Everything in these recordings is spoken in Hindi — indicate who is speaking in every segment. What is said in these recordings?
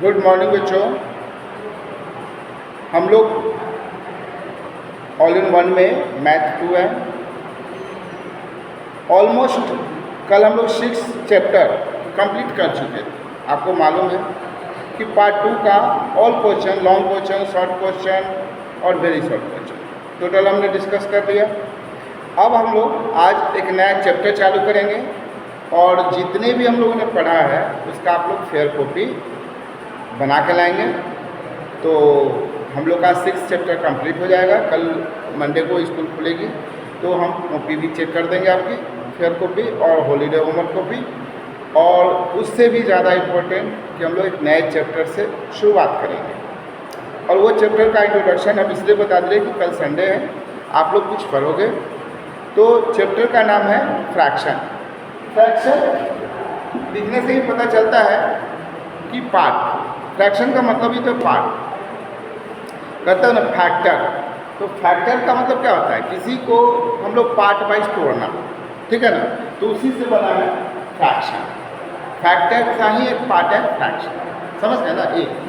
Speaker 1: गुड मॉर्निंग बच्चों। हम लोग ऑल इन वन में मैथ 2 है। ऑलमोस्ट कल हम लोग 6 चैप्टर कंप्लीट कर चुके थे। आपको मालूम है कि पार्ट 2 का all question, long question, short question और वेरी शॉर्ट क्वेश्चन टोटल हमने डिस्कस कर लिया। अब हम लोग आज एक नया चैप्टर चालू करेंगे और जितने भी हम लोगों ने पढ़ा है उसका आप लोग फेयर कॉपी बना के लाएंगे। तो हम लोग का 6 चैप्टर कंप्लीट हो जाएगा। कल मंडे को स्कूल खुलेगी तो हम कॉपी भी चेक कर देंगे, आपकी फेयर कॉपी और हॉलीडे होमवर्क कॉपी। और उससे भी ज़्यादा इम्पोर्टेंट कि हम लोग एक नए चैप्टर से शुरुआत करेंगे और वो चैप्टर का इंट्रोडक्शन हम इसलिए बता दें कि कल संडे है, आप लोग कुछ पढ़ोगे। तो चैप्टर का नाम है फ्रैक्शन। फ्रैक्शन दिखने से ही पता चलता है कि पार्ट, फ्रैक्शन का मतलब ही तो पार्ट कहते हैं ना, फैक्टर। तो फैक्टर का मतलब क्या होता है, किसी को हम लोग पार्ट वाइज तोड़ना, ठीक है ना। तो उसी से बना है फ्रैक्शन। फैक्टर का ही एक पार्ट है फ्रैक्शन, समझ गए ना। एक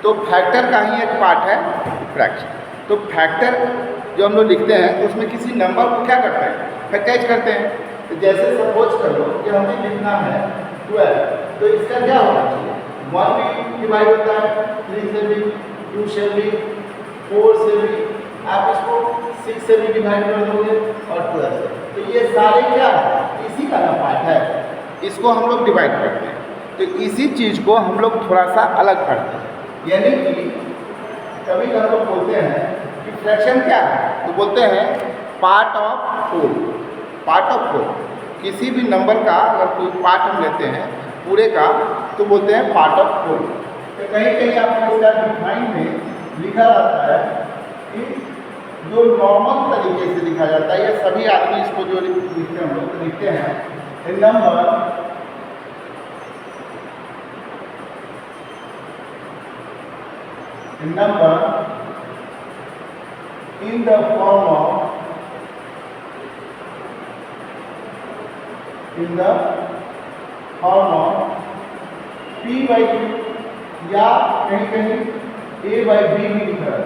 Speaker 1: तो फैक्टर का ही एक पार्ट है फ्रैक्शन। तो फैक्टर जो हम लोग लिखते हैं तो उसमें किसी नंबर को क्या करते हैं, फैक्टराइज करते हैं। तो जैसे सपोज कर लो कि हमें लिखना है 12, तो इसका क्या होना चाहिए, 1 भी डिवाइड होता है, 3 से भी, 2 से भी, 4 से भी, आप इसको 6 से भी डिवाइड कर दोगे और 12 से। तो ये सारे क्या है, इसी का ना पार्ट है, इसको हम लोग डिवाइड करते हैं। तो इसी चीज़ को हम लोग थोड़ा सा अलग करते हैं। यानी कि कभी हम लोग बोलते हैं कि फ्रैक्शन क्या है, तो बोलते हैं part of whole. Part of whole, किसी भी नंबर का अगर कोई पार्ट हम लेते हैं पूरे का तो बोलते हैं पार्ट ऑफ होल। तो कहीं कहीं आपको इसका डिफाइन में लिखा जाता है कि जो नॉर्मल तरीके से लिखा जाता है, या सभी आदमी इसको जो लिखते हैं हम लोग लिखते हैं number in the form of p by q, या कहीं कहीं a by b भी लिखा है,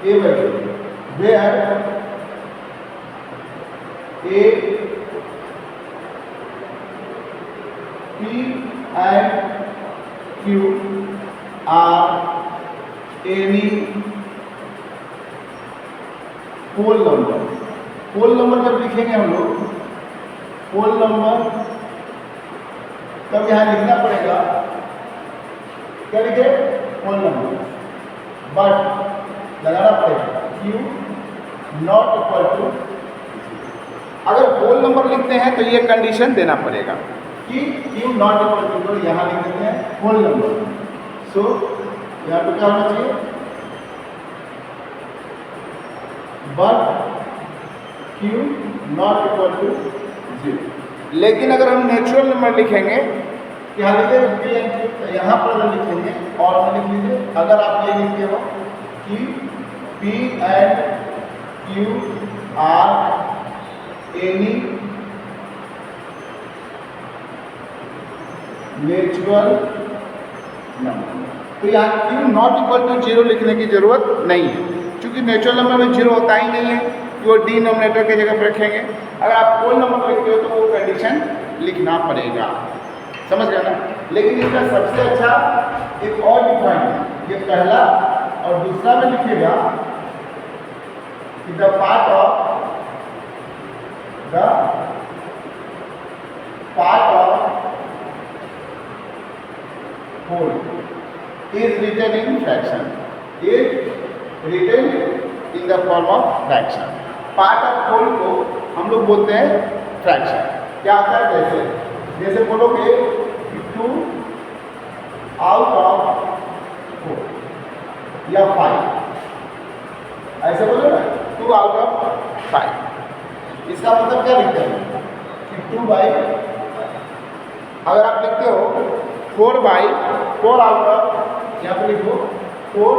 Speaker 1: a by b, where a, p and q are any whole number. Whole number जब लिखेंगे हम लोग, होल नंबर, तब यहाँ लिखना पड़ेगा क्या लिखे, होल नंबर, बट लगाना पड़ेगा q नॉट इक्वल टू। अगर होल नंबर लिखते हैं तो ये कंडीशन देना पड़ेगा कि q नॉट इक्वल टू, तो यहाँ लिख देते हैं होल नंबर। सो यहाँ पे क्या होना चाहिए, but q not equal to 0। लेकिन अगर हम नेचुरल नंबर लिखेंगे, यहाँ लिखेंगे p एंड q, तो यहाँ पर अगर लिखेंगे और में लिख लीजिए, अगर आप ये लिखते हो कि p and q are any natural number, तो यहाँ q नॉट इक्वल टू 0 लिखने की जरूरत नहीं है, क्योंकि नेचुरल नंबर में 0 होता ही नहीं है, कि वो डिनोमिनेटर की जगह पर रखेंगे। अगर आप होल नंबर लिखते हो तो वो कंडीशन लिखना पड़ेगा, समझ गए ना। लेकिन इसका सबसे अच्छा एक और डिफाइन है, ये पहला और दूसरा में लिखेगा कि the part of whole is written in fraction, is written in the form of fraction। Part of whole को हम लोग बोलते हैं फ्रैक्शन। क्या होता है, जैसे बोलोगे 2 आउट ऑफ 4 या 5, ऐसे बोलो ना, 2 आउट ऑफ 5। इसका मतलब क्या लिखते हैं कि 2 बाई, अगर आप लिखते हो 4 बाई 4 आउट ऑफ, यहाँ पर लिखो 4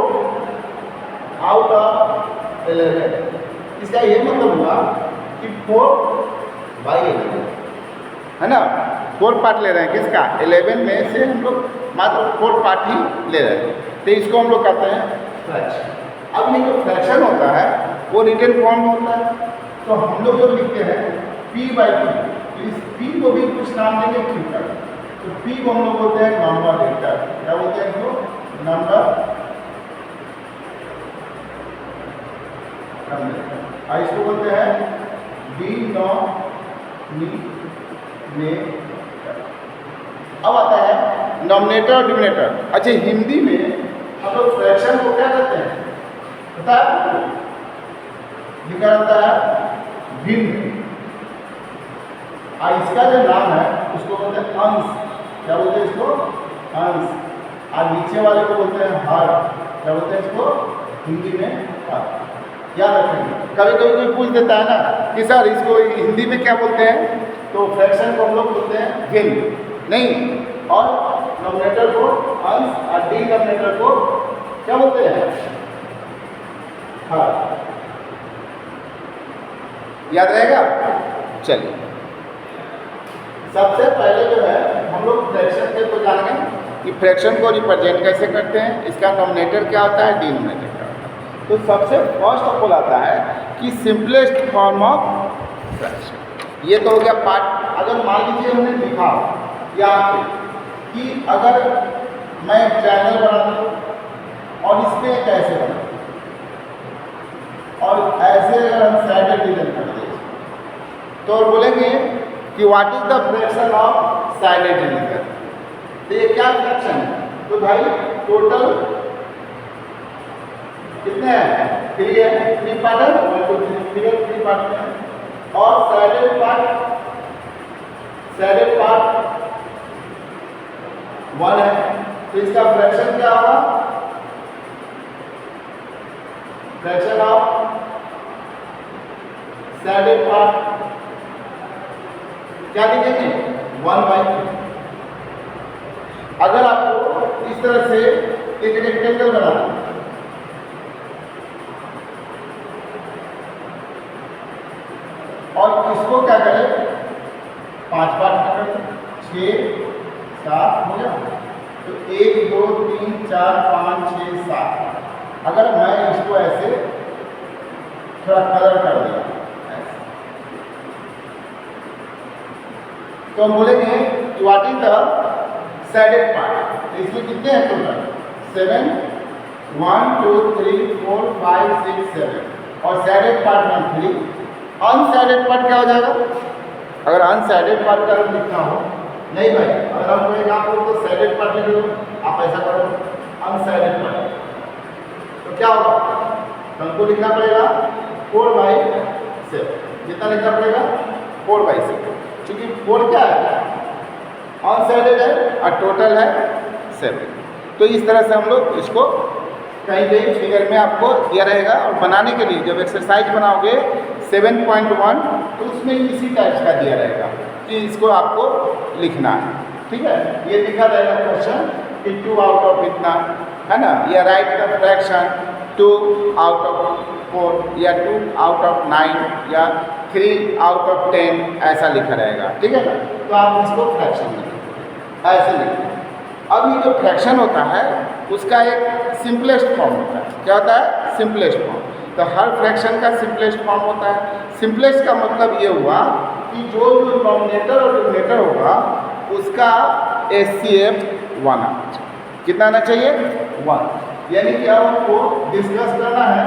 Speaker 1: आउट ऑफ 11। इसका ये मतलब हुआ कि कि 4/11 है ना, 4 पार्ट ले रहे हैं किसका, 11 में से हम लोग मात्र 4 पार्ट ही ले रहे हैं, तो इसको हम लोग कहते हैं फ्रैक्शन। अब ये जो फ्रैक्शन होता है वो रिटन फॉर्म में होता है, तो हम लोग जो लिखते हैं p/q, इस p को भी कुछ नाम देंगे q का, तो p को हम लोग बोलते हैं नंबर वेक्टर, क्या बोलते हैं इसको, नंबर, और इसको बोलते हैं डिनोमिनेटर। अब आता है नॉमिनेटर और डिनोमिनेटर। अच्छा, हिंदी में हम लोग फ्रैक्शन को क्या कहते हैं पता है, लिखा रहता है भिन्न, और इसका जो नाम है उसको बोलते हैं अंश, क्या बोलते हैं इसको, अंश, और नीचे वाले को बोलते हैं हर, क्या बोलते हैं इसको हिंदी में हर। याद रखेंगे, कभी कभी कोई पूछ देता है ना कि सर इसको हिंदी में क्या बोलते हैं, तो फ्रैक्शन को हम लोग बोलते हैं भिन्न, नहीं, और नॉमिनेटर को अंश और डिनोमिनेटर को क्या बोलते हैं, हर। याद रहेगा। चलिए, सबसे पहले जो है हम लोग फ्रैक्शन के तो जानेंगे कि फ्रैक्शन को रिप्रेजेंट कैसे करते हैं, इसका नॉमिनेटर क्या होता है, डिनोमिनेटर क्या होता है। तो सबसे फर्स्ट ऑफ ऑल आता है कि सिंपलेस्ट फॉर्म ऑफ फ्रैक्शन। ये तो हो गया पार्ट। अगर मान लीजिए हमने लिखा यहाँ पे कि अगर मैं एक ट्रायंगल बनाता हूँ और इसमें एक ऐसे बना, और ऐसे अगर हम साइड डिवीजन कर दें तो बोलेंगे कि what is the fraction of shaded division. तो ये क्या फ्रैक्शन है, तो भाई टोटल कितने हैं, 3 है, 3 पार्ट है, 1 2 3 पार्ट में, और साइडेड पार्ट 1 है, तो इसका फ्रैक्शन क्या होगा, फ्रैक्शन ऑफ साइडेड पार्ट क्या लिखेंगे, 1/3। अगर आपको इस तरह से एक रेक्टेंगल बनाना है और इसको क्या करें, 5 पार्ट में करें, 6 7 हो गया, तो 1 2 3 4 5 6 7। अगर मैं इसको ऐसे थोड़ा कलर कर दिया तो हम बोलेंगे what is the sided part. इसमें कितने हैं टोटल, 7, 1 2 3 4 5 6 7, और साइडेड पार्ट में 3। अनसाइडेड पार्ट क्या हो जाएगा, अगर अनसाइडेड पार्ट का लिखना हो, नहीं भाई, अगर हम कोई काम करो तो साइडेड पार्ट लिख दो, आप ऐसा करो अनसाइडेड पार्ट, तो क्या होगा, हमको लिखना पड़ेगा 4/7। कितना लिखना पड़ेगा, 4/7, क्योंकि 4 क्या है, अनसाइडेड है और टोटल है 7। तो इस तरह से हम लोग इसको कहीं कहीं फिगर में आपको दिया रहेगा, और बनाने के लिए जब एक्सरसाइज बनाओगे 7.1 तो उसमें इसी टाइप का दिया रहेगा कि इसको आपको लिखना है, ठीक है। ये लिखा रहेगा क्वेश्चन कि 2 आउट ऑफ इतना है ना, या right the fraction 2 out of 4 या 2 आउट ऑफ 9 या 3 आउट ऑफ 10, ऐसा लिखा रहेगा, ठीक है ना। तो आप इसको फ्रैक्शन लिखें, ऐसे लिखें। अब ये जो फ्रैक्शन होता है उसका एक सिंपलेस्ट फॉर्म होता है, क्या होता है, सिंपलेस्ट फॉर्म। तो हर फ्रैक्शन का सिंपलेस्ट फॉर्म होता है। सिंपलेस्ट का मतलब ये हुआ कि जो नॉमिनेटर और डिनोमिनेटर होगा उसका HCF 1 आना चाहिए। कितना आना चाहिए, 1। यानी कि अब हमको डिस्कस करना है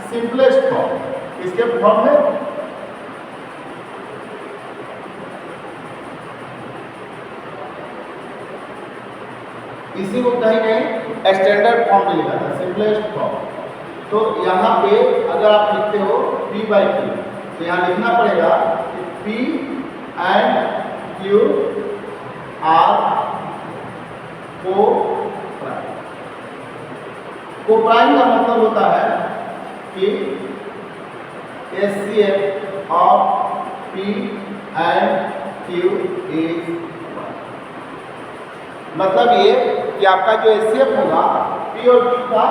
Speaker 1: सिंपलेस्ट फॉर्म। इसके फॉर्म में इसी को कहीं कहीं स्टैंडर्ड फॉर्म में लिखा था, सिंपलेस्ट फॉर्म। तो यहाँ पे अगर आप लिखते हो P/Q, तो यहाँ लिखना पड़ेगा कि P and Q are co-prime। Co-prime का मतलब होता है कि HCF of P and Q is 1। मतलब ये कि आपका जो HCF होगा P और Q का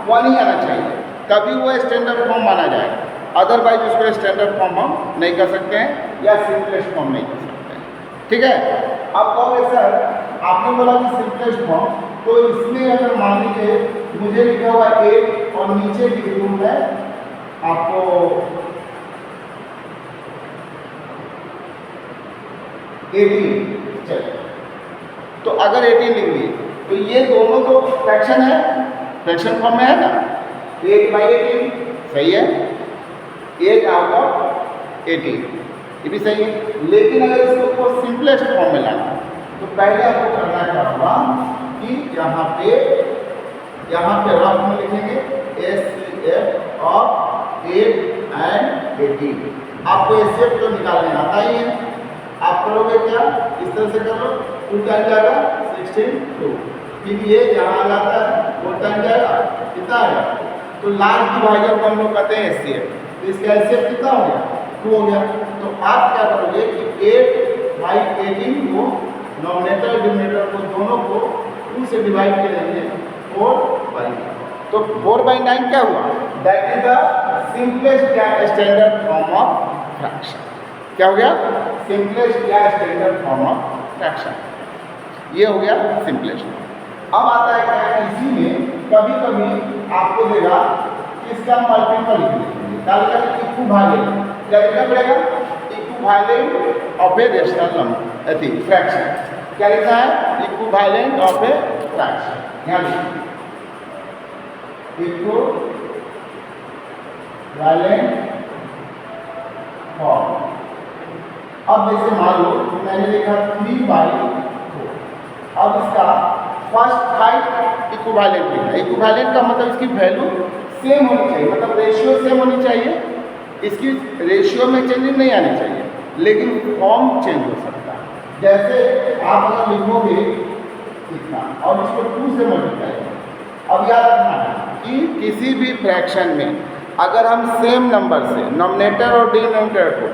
Speaker 1: 1 ही आना चाहिए, तभी वो स्टैंडर्ड फॉर्म माना जाएगा। अदरवाइज उसको स्टैंडर्ड फॉर्म हम नहीं कर सकते हैं या सिंपलेस्ट फॉर्म नहीं कर सकते हैं। ठीक है, अब कहोगे सर आपने बोला कि सिंपलेस्ट फॉर्म, तो इसमें अगर मान लीजिए मुझे लिखा हुआ 8 और नीचे लिख दूँ मैं आपको 18, चलिए तो अगर 18 लिख दिए तो ये दोनों तो फ्रैक्शन है, फ्रैक्शन फॉर्म में है ना, 8/18 सही है, 8 आउट ऑफ 18 ये भी सही है। लेकिन अगर इसको सिंपलेस्ट फॉर्म में लाना तो पहले आपको करना क्या होगा कि यहाँ पे रफ में लिखेंगे SCF ऑफ 8 and 18। आपको SCF तो निकालने आता ही है, आप करोगे क्या, इस तरह से करो, 2 टाइम जाएगा 16 2, फिर ये जहाँ आ जाता है 4 टाइम जाएगा कितना आएगा, तो लास्ट डिवाइजर को हम लोग कहते हैं SCF, तो इसका SCF कितना हो गया 2 हो गया। तो आप क्या करोगे कि 8/18 को नॉमिनेटर डिनोमिनेटर को दोनों को 2 से डिवाइड करेंगे 4/9, तो 4/9 क्या हुआ, दैट इज द सिंपलेस्ट या स्टैंडर्ड फॉर्म ऑफ फ्रैक्शन। क्या हो गया, सिंपलेस्ट या स्टैंडर्ड फॉर्म ऑफ फ्रैक्शन, ये हो गया सिंपलेस्ट। अब आता है क्या, इसी में कभी कभी आपको देगा कि इसका मल्टीपल लिखेंगे, इक्विवेलेंट, क्या लिखना पड़ेगा, equivalent of a rational number, ऐसी फ्रैक्शन, क्या लिखना है, इक्विवेलेंट ऑफ ए फ्रैक्शन, यहाँ लिखिए इक्विवेलेंट फॉर्म। अब जैसे मान लो मैंने लिखा 3/4, अब इसका फर्स्ट हाइट इक्विवेलेंट लिखना है, इक्विवेलेंट का मतलब इसकी वैल्यू सेम होनी चाहिए, मतलब रेशियो सेम होनी चाहिए, इसकी रेशियो में चेंजिंग नहीं आनी चाहिए, लेकिन फॉर्म चेंज हो सकता है। जैसे आप अगर लिखोगे इतना और इसको 2 से मल्टीप्लाई करें, अब याद रखना है कि किसी भी फ्रैक्शन में अगर हम सेम नंबर से नॉमिनेटर और डिनोमिनेटर को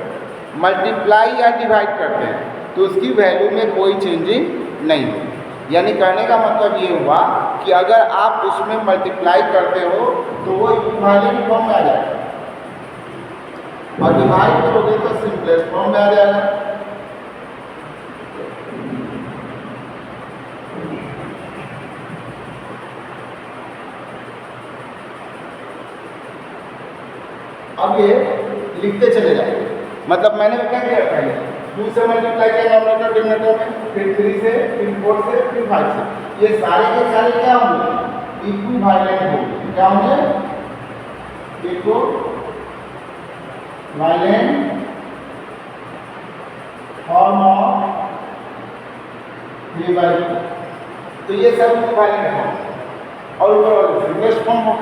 Speaker 1: मल्टीप्लाई या डिवाइड करते हैं तो उसकी वैल्यू में कोई चेंजिंग नहीं होगी। यानी कहने का मतलब ये हुआ कि अगर आप उसमें मल्टीप्लाई करते हो तो वो इक्विवेलेंट फॉर्म में आ जाएगा और डिवाइड करोगे तो सिंपलेस्ट फॉर्म में आ जाएगा। अब ये लिखते चले जाएंगे, मतलब मैंने क्या किया पहले 2 से मल्टीप्लाई किया नॉमिनेटर डिनोमिनेटर में, फिर 3 से, फिर 4 से, फिर 5 से, ये सारे के सारे क्या होंगे, इक्विवेलेंट होंगे। क्या होंगे, इक्विवेलेंट फॉर्म ऑफ 3/2, तो ये सब इक्विवेलेंट फॉर्म और ऊपर सिंपलेस्ट फॉर्म हो।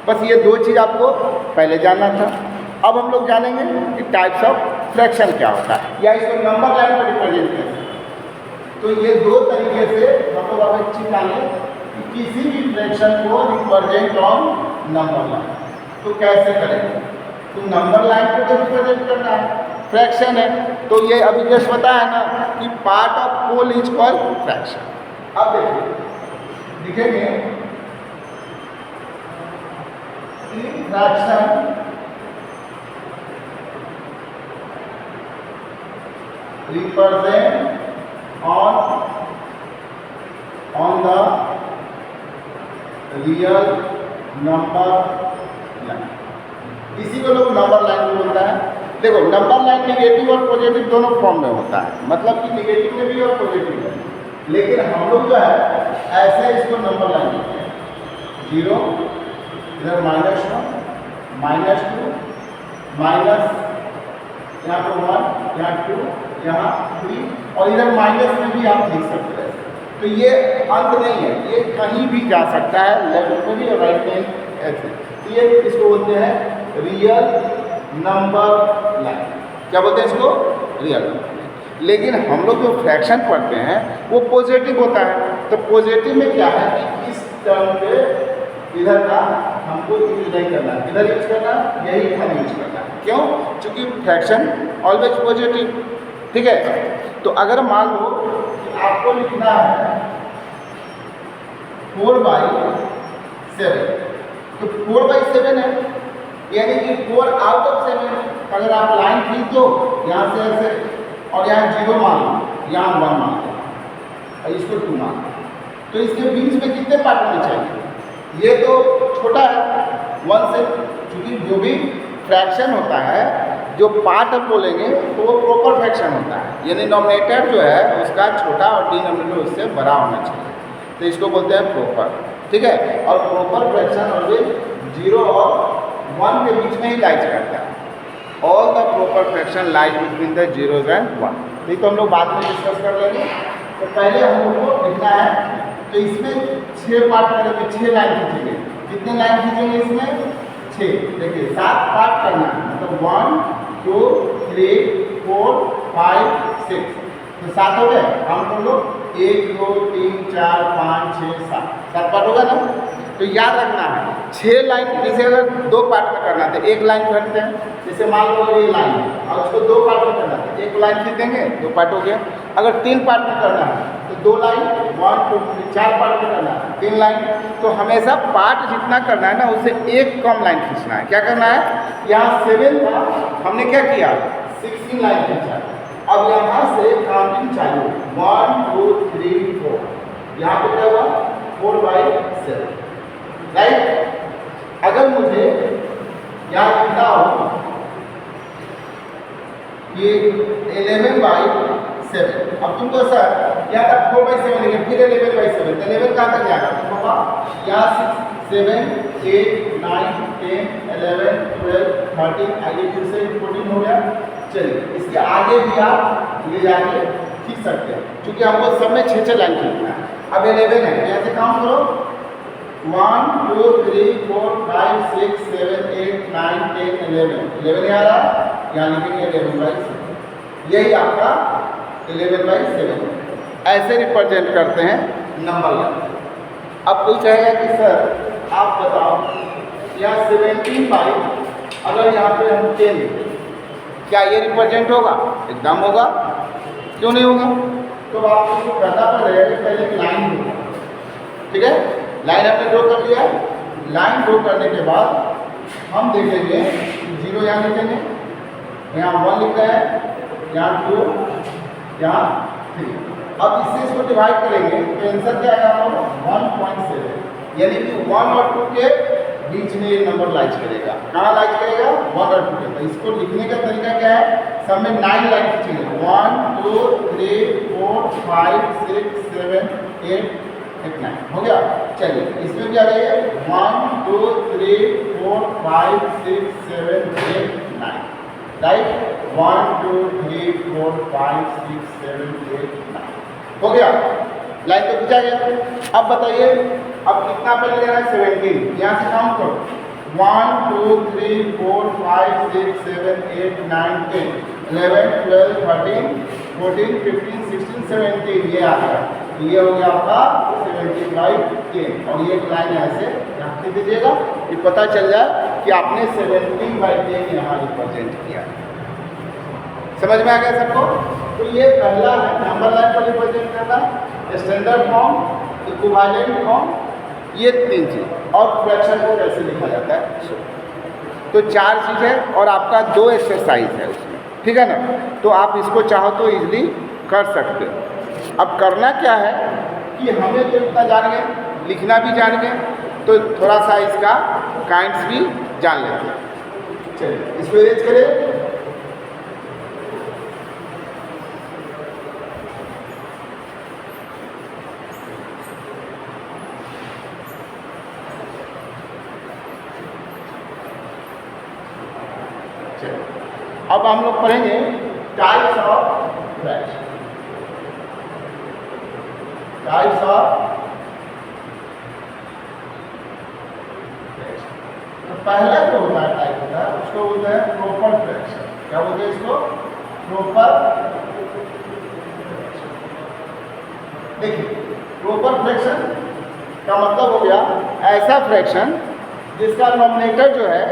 Speaker 1: बस ये 2 चीज़ आपको पहले जानना था। अब हम लोग जानेंगे कि टाइप्स ऑफ फ्रैक्शन क्या होता है या इसको नंबर लाइन पर रिप्रेजेंट कैसे। तो ये 2 तरीके से हम लोग आप अच्छी जानें कि किसी भी फ्रैक्शन को रिप्रेजेंट ऑन नंबर लाइन, तो कैसे करेंगे, तो नंबर लाइन को तो रिप्रेजेंट करना है, फ्रैक्शन है तो ये अभी जैसे बताया ना कि part of whole is called fraction. अब देखिए लिखेंगे fraction represent on the real number line, इसी को लोग नंबर लाइन बोलता है। देखो नंबर लाइन निगेटिव और पॉजिटिव दोनों फॉर्म में होता है, मतलब कि निगेटिव में भी और पॉजिटिव में, लेकिन हम लोग जो है ऐसे इसको नंबर लाइन लिखते हैं, 0 इधर -1 -2 माइनस यहाँ पर 1 यहाँ 2 यहाँ 3 और इधर माइनस में भी आप लिख सकते हैं। तो ये अंत नहीं है, ये कहीं भी जा सकता है, लेफ्ट में भी और राइट में ऐसे। तो ये इसको बोलते हैं रियल नंबर लाइन। क्या बोलते हैं इसको, रियल नंबर लाइन। लेकिन हम लोग जो फ्रैक्शन पढ़ते हैं वो पॉजिटिव होता है, तो पॉजिटिव में क्या है कि इस टर्म पे इधर का हमको यूज नहीं करना, इधर यूज करना, यही हम यूज करना। क्यों, चूँकि फ्रैक्शन ऑलवेज पॉजिटिव। ठीक है, तो अगर मान लो कि आपको लिखना है 4/7, तो 4/7 है, यानी कि 4 आउट ऑफ 7। अगर आप लाइन खींच दो यहाँ से ऐसे और यहाँ 0 मान लो, यहाँ 1 मान लो और इसको 2 मान लो, तो इसके बीच में कितने पार्ट होने चाहिए? ये तो छोटा है 1 से, क्योंकि जो भी फ्रैक्शन होता है, जो पार्ट हम बोलेंगे तो वो प्रॉपर फ्रैक्शन होता है, यानी नॉमिनेटर जो है उसका छोटा और डिनोमिनेटर उससे बड़ा होना चाहिए, तो इसको बोलते हैं प्रॉपर। ठीक है, और प्रॉपर फ्रैक्शन ऑलवेज 0 और 1 के बीच में ही लाइज करता है। All the proper fraction lies between the 0 and 1। ये तो हम लोग बाद में डिस्कस कर लेंगे। तो पहले हम लोग को लिखना है, तो इसमें 6 पार्ट करेंगे, 6 लाइन खींचेंगे। कितने लाइन खींचेंगे इसमें? 6। देखिए 7 पार्ट करना है, मतलब 1 2 3 4 5 6, तो 7 हो गए। हम कर लो 1 2 3 4 5 6 7, 7 पार्ट होगा ना। तो याद रखना है 6 लाइन, जैसे अगर 2 पार्ट में करना है तो 1 लाइन करते हैं, जैसे मान लो ये लाइन है और उसको 2 पार्ट में करना है, 1 लाइन खींच देंगे, 2 पार्ट हो गया। अगर 3 पार्ट में करना है तो 2 लाइन, 1 2 3 4 पार्ट में करना है 3 लाइन। तो हमेशा पार्ट जितना करना है ना, उससे एक कम लाइन खींचना है। क्या करना है? यहाँ 7 था, हमने क्या किया? 16 लाइन खींचा। अब यहाँ से काउंटिंग चालू, 1 2 3 4, यहाँ पे क्या हुआ? 4/7, राइट। अगर मुझे यहाँ लिखना हो ये 11/7, अब तुमको सर यहाँ तक 4/7 लिखे, फिर 11/7, तो 11 कहाँ तक जाएगा? तो पापा यहाँ 6 7 8 9 10 11 12 13, आगे फिर से 14 हो गया। चलिए इसके आगे भी आप ले जाके खींच सकते हैं, क्योंकि हमको सब में 6 लाइन खींचना है। अब 11 है, यहाँ से काउंट करो, 1 2 3 4 5 6 7 8 9 10 11 आ रहा, यहाँ लिखेंगे 11/7। यही आपका 11/7 ऐसे रिप्रेजेंट करते हैं नंबर लाइन। अब कोई कहेगा कि सर आप बताओ यहाँ 17 अगर यहाँ पे हम 10, क्या ये रिप्रेजेंट होगा? एकदम होगा, क्यों नहीं होगा? तो आपको जो करना पड़ेगा, पहले एक लाइन होगा, ठीक है। लाइन हमने ड्रॉ कर लिया। लाइन ड्रॉ करने के बाद हम देखेंगे 0 यहाँ लिखेंगे, यहाँ 1 लिख रहे हैं, यहाँ 2, यहाँ 3। अब इससे इसको डिवाइड करेंगे तो आंसर क्या आएगा? 1.7, यानी कि 1 और 2 के बीच में ये नंबर लाइज करेगा। कहाँ लाइज करेगा? 1 और 2 के। तो इसको लिखने का तरीका क्या है? सब में 9 लाइन खींचेंगे, 1 2 3 4 5 6 7 8 9 हो गया। चलिए इसमें क्या रहेगा? 1 2 3 4 5 6 7 8 9, राइट। 1 2 3 4 5 6 7 8 9 हो गया। लाइन तो खींचा गया। अब बताइए अब कितना पहले लेना है? 17। यहाँ से काउंट करो, 1 2 3 4 5 6 7 8 9 10 11 12 13 14 15 16 17, ये आ गया। ये हो गया आपका 17/10, और ये एक लाइन ऐसे यहाँ खींच दीजिएगा, ये पता चल जाए कि आपने 17/10 यहाँ रिप्रेजेंट किया। समझ में आ गया सबको? तो ये पहला है नंबर लाइन पर रिप्रेजेंट करना, स्टैंडर्ड फॉर्म, इक्विवेलेंट फॉर्म, ये 3 चीज़। और फ्रैक्शन को कैसे लिखा जाता है, तो 4 चीज़ है, और आपका 2 एक्सरसाइज है उसमें, ठीक है ना। तो आप इसको चाहो तो इजीली कर सकते हो। अब करना क्या है कि हमें तो इतना जान गए, लिखना भी जान गए, तो थोड़ा सा इसका काइंड्स भी जान लेते हैं। चलिए इसको इरेज करें। अब हम लोग पढ़ेंगे types of fraction. Types of fraction, तो पहला जो होता है टाइप होता है उसको बोलते हैं प्रॉपर फ्रैक्शन। क्या बोलते हैं इसको? प्रॉपर। देखिए प्रॉपर फ्रैक्शन का मतलब हो गया ऐसा फ्रैक्शन जिसका नॉमिनेटर जो है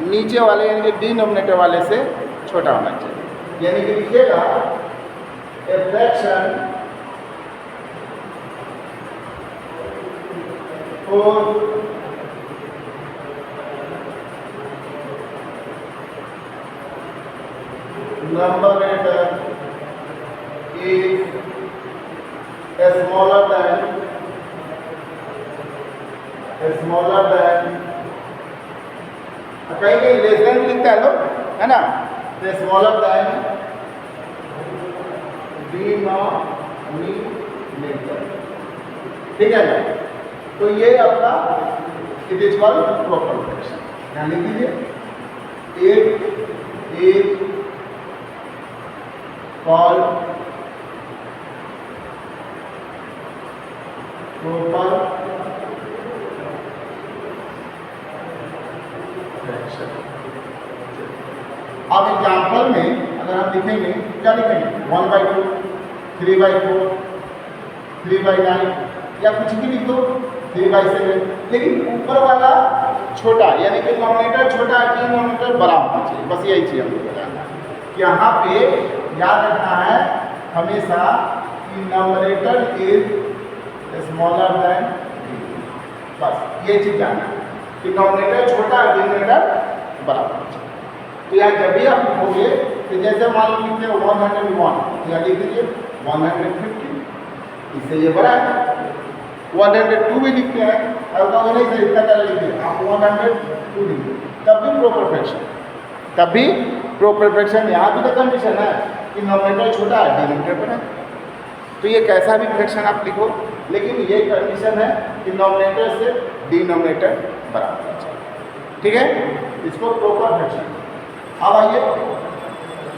Speaker 1: नीचे वाले यानी कि डिनोमिनेटर वाले से छोटा होना चाहिए। यानी कि लिखिएगा a fraction for numerator is smaller than कहीं कहीं लेस देन लिखते हैं लोग, है ना, स्मॉलर देन डिनोमिनेटर, ठीक है ना। तो ये आपका it is called proper fraction. ध्यान लिख दीजिए, it is called proper fraction. अब एग्जाम्पल में अगर हम लिखेंगे क्या लिखेंगे, 1/2, 3/4, 3/9 या कुछ भी लिख दो, 3/7, लेकिन ऊपर वाला छोटा यानी कि नॉमिनेटर छोटा है, डिनोमिनेटर बड़ा होना चाहिए। बस यही चीज़ हमको बताना है। यहाँ पे याद रखना है हमेशा कि नॉमिनेटर इज स्मॉलर देन, बस ये चीज़ जानना है कि नॉमिनेटर छोटा है, डिनोमिनेटर बड़ा होना चाहिए। तो यहाँ जब भी आप लिखोगे तो जैसे मान लो लिखते हैं 101, यहाँ लिख दीजिए 150, इससे ये बड़ा है। 102 भी लिखते हैं, अब नहीं सर इतना क्या लिखिए, आप 102 लिखिए, तब भी प्रॉपर फ्रैक्शन, तब भी प्रॉपर फ्रैक्शन। यहाँ भी तो कंडीशन है कि नॉमिनेटर छोटा है, डिनोमिनेटर बड़ा है। तो ये कैसा भी फ्रैक्शन आप लिखो, लेकिन ये कंडीशन है कि नॉमिनेटर से डिनोमिनेटर बड़ा होना चाहिए, ठीक है, इसको प्रॉपर फ्रैक्शन। अब आइए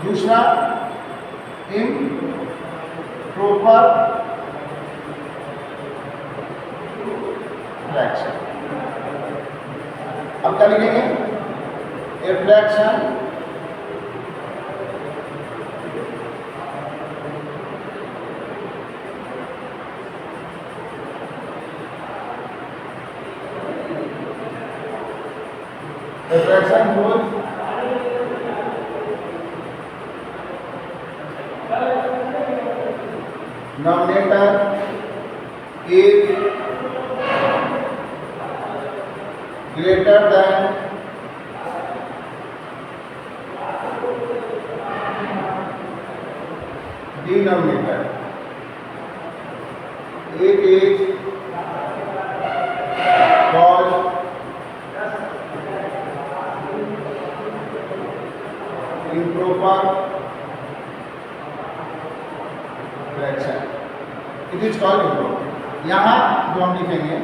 Speaker 1: दूसरा, इम्प्रॉपर फ्रैक्शन। अब क्या लिखेंगे, a fraction whose nominator is greater than denominator. It is called improper fraction. It is called improper। यहाँ जो हम लिखेंगे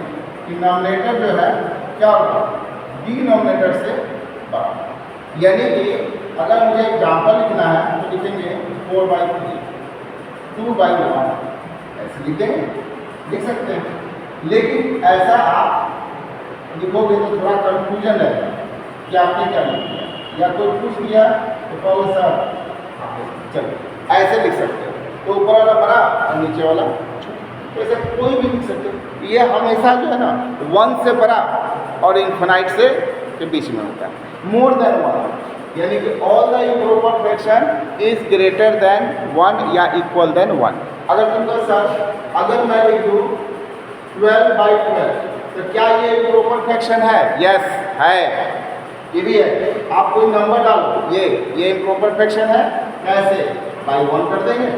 Speaker 1: कि नॉमिनेटर जो है क्या होगा, डिनोमिनेटर से बड़ा। यानी कि अगर मुझे एग्जाम्पल लिखना है तो लिखेंगे 4/3, 2/1, ऐसे लिखेंगे, लिख सकते हैं। लेकिन ऐसा आप लिखोगे तो थोड़ा कंफ्यूजन रहेगा कि आपने क्या लिख दिया, या कोई पूछ लिया तो कहोगे सर चलो ऐसे लिख सकते हो, तो ऊपर वाला बड़ा और नीचे वाला छोटा, तो ऐसे कोई भी लिख सकते हो। ये हमेशा जो है ना 1 से बड़ा और इन्फिनाइट से के बीच में होता है, मोर देन 1, यानी कि all the improper fraction is greater than 1 या इक्वल देन 1। अगर तुमको सर अगर मैं लिख दूँ 12/12 तो क्या ये इम्प्रॉपर फ्रैक्शन है? यस है, ये भी है। आप कोई नंबर डालो, ये इम्प्रॉपर फ्रैक्शन है, कैसे बाई 1 कर देंगे,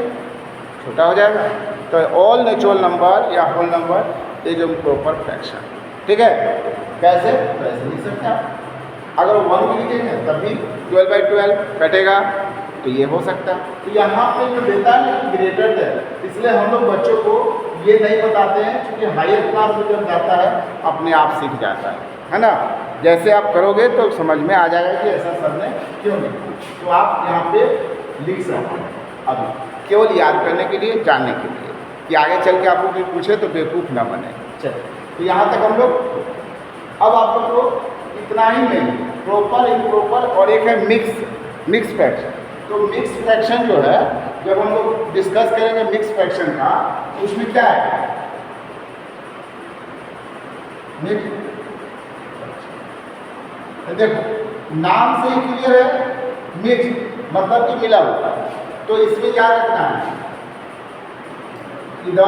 Speaker 1: छोटा हो जाएगा। तो ऑल नेचुरल नंबर या whole number is improper fraction, ठीक है। कैसे? तो ऐसे लिख सकते हैं आप। अगर 1 भी लिखेंगे तब भी 12/12 कटेगा, तो ये हो सकता है। तो यहाँ पे जो देता है ना ग्रेटर देन, इसलिए हम लोग बच्चों को ये नहीं बताते हैं, क्योंकि हायर क्लास में जब जाता है अपने आप सीख जाता है ना। जैसे आप करोगे तो समझ में आ जाएगा कि ऐसा सर ने क्यों नहीं। तो आप यहाँ पे लिख सकते हैं अभी, केवल याद करने के लिए, जानने के लिए, कि आगे चल के आपको कोई पूछे तो बेवकूफ़ ना बने। चलिए, तो यहाँ तक हम लोग, अब आप लोग को इतना ही नहीं, प्रॉपर, इम्प्रॉपर और एक है मिक्स फ्रैक्शन। तो मिक्स फ्रैक्शन जो है, जब हम लोग डिस्कस करेंगे मिक्स फ्रैक्शन का, तो उसमें क्या है, मिक्स, देखो नाम से ही क्लियर है, मिक्स मतलब कि मिला हुआ। तो इसमें क्या रखना है, the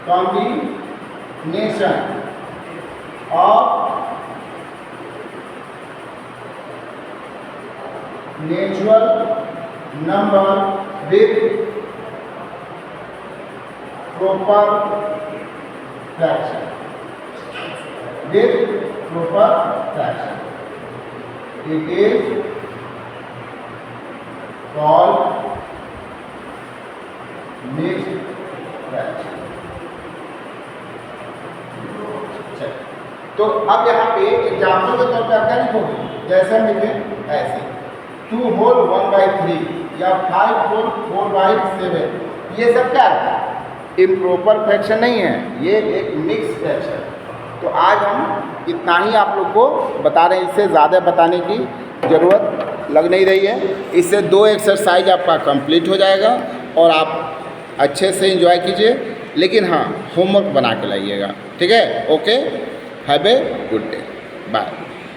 Speaker 1: combination of natural number with proper fraction, with proper fraction, it is called mixed fraction. तो अब यहाँ पे एग्जाम्पल के तौर पर आप क्या लिखोगे, जैसे हम लिखें ऐसे 2 होल 1/3 या 5 होल 4/7, ये सब क्या है, इम्प्रॉपर फ्रैक्शन नहीं है, ये एक मिक्स फ्रैक्शन। तो आज हम इतना ही आप लोग को बता रहे हैं, इससे ज़्यादा बताने की ज़रूरत लग नहीं रही है। इससे 2 एक्सरसाइज आपका कंप्लीट हो जाएगा और आप अच्छे से एंजॉय कीजिए, लेकिन हाँ होमवर्क बना के लाइएगा, ठीक है। Okay, have a good day, bye.